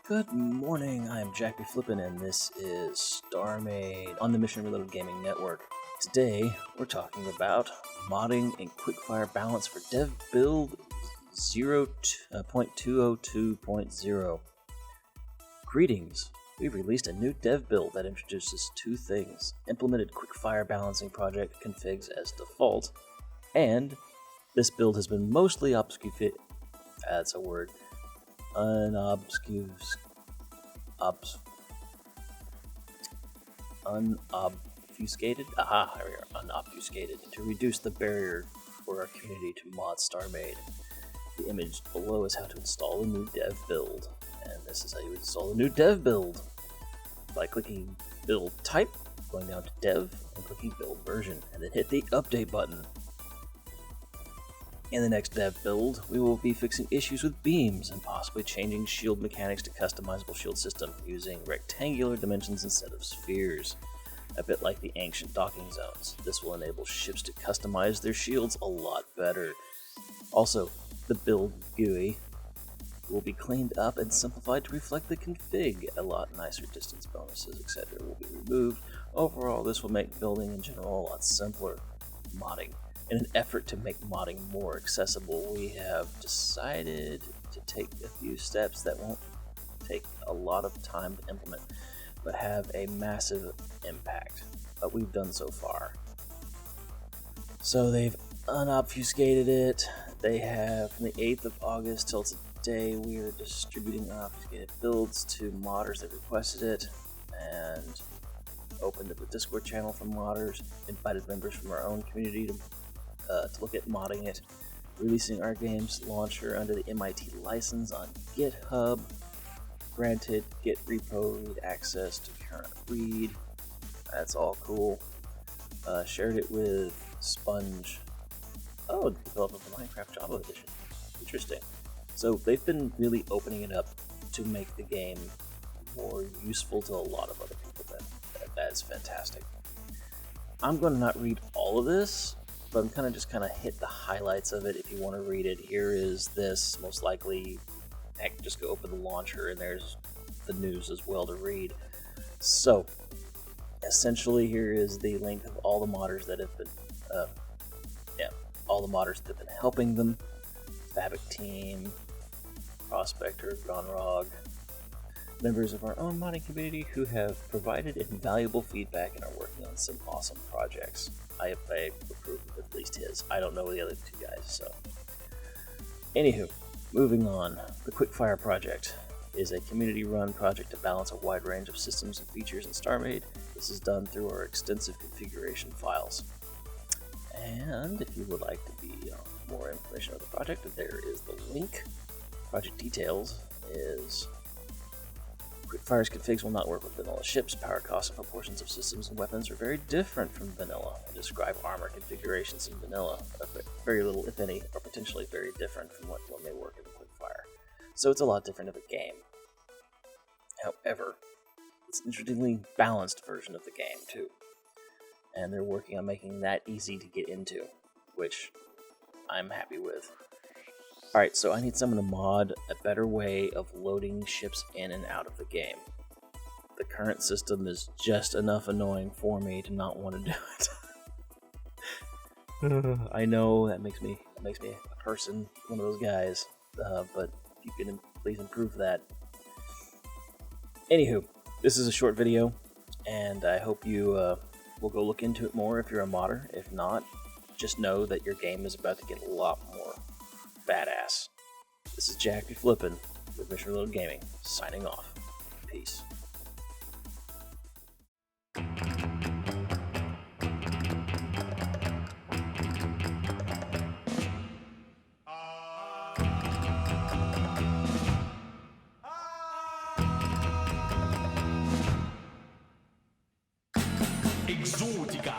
Good morning, I'm Jack B. Flippin, and this is StarMade on the Mission Reloaded Gaming Network. Today, we're talking about modding in Quickfire Balance for Dev Build 0.202.0. Greetings! We've released a new dev build that introduces two things: implemented Quickfire Balancing project configs as default, and this build has been mostly obfuscated. That's a word. Unobfuscated? Aha, here we are. Unobfuscated. To reduce the barrier for our community to mod StarMade. The image below is how to install a new dev build. And this is how you install a new dev build. By clicking build type, going down to dev, and clicking build version, and then hit the update button. In the next dev build, we will be fixing issues with beams and possibly changing shield mechanics to customizable shield system using rectangular dimensions instead of spheres. A bit like the ancient docking zones. This will enable ships to customize their shields a lot better. Also, the build GUI will be cleaned up and simplified to reflect the config. A lot nicer distance bonuses, etc. will be removed. Overall, this will make building in general a lot simpler. Modding. In an effort to make modding more accessible, we have decided to take a few steps that won't take a lot of time to implement, but have a massive impact. What we've done so far. So they've unobfuscated it. They have, from the 8th of August till today, we are distributing unobfuscated builds to modders that requested it, and opened up a Discord channel for modders, invited members from our own community to look at modding it, releasing our game's launcher under the MIT license on GitHub, granted Git repo read access to current read, that's all cool, shared it with Sponge, developer for Minecraft Java Edition, interesting. So they've been really opening it up to make the game more useful to a lot of other people. That's fantastic. I'm going to not read all of this, but I'm kind of hit the highlights of it. If you want to read it, here is this. Most likely, heck, just go open the launcher and there's the news as well to read. So, essentially, here is the link of all the modders that have been, all the modders that have been helping them. Fabric Team, Prospector, Gonrog, members of our own modding community who have provided invaluable feedback and are working on some awesome projects. I approve of at least his. I don't know the other two guys, so. Anywho, moving on. The Quickfire project is a community-run project to balance a wide range of systems and features in StarMade. This is done through our extensive configuration files. And if you would like to be more information on the project, there is the link. Project details is Quickfire's configs will not work with vanilla ships. Power costs and proportions of systems and weapons are very different from vanilla. Describe armor configurations in vanilla. Very little, if any, are potentially very different from when they work in Quickfire. So it's a lot different of a game. However, it's an interestingly balanced version of the game, too. And they're working on making that easy to get into, which I'm happy with. Alright, so I need someone to mod a better way of loading ships in and out of the game. The current system is just enough annoying for me to not want to do it. I know that makes me a person, one of those guys, but if you can please improve that. Anywho, this is a short video, and I hope you will go look into it more if you're a modder. If not, just know that your game is about to get a lot more badass. This is Jack B. Flippin with Mission Reloaded Gaming, signing off. Peace. Exótica.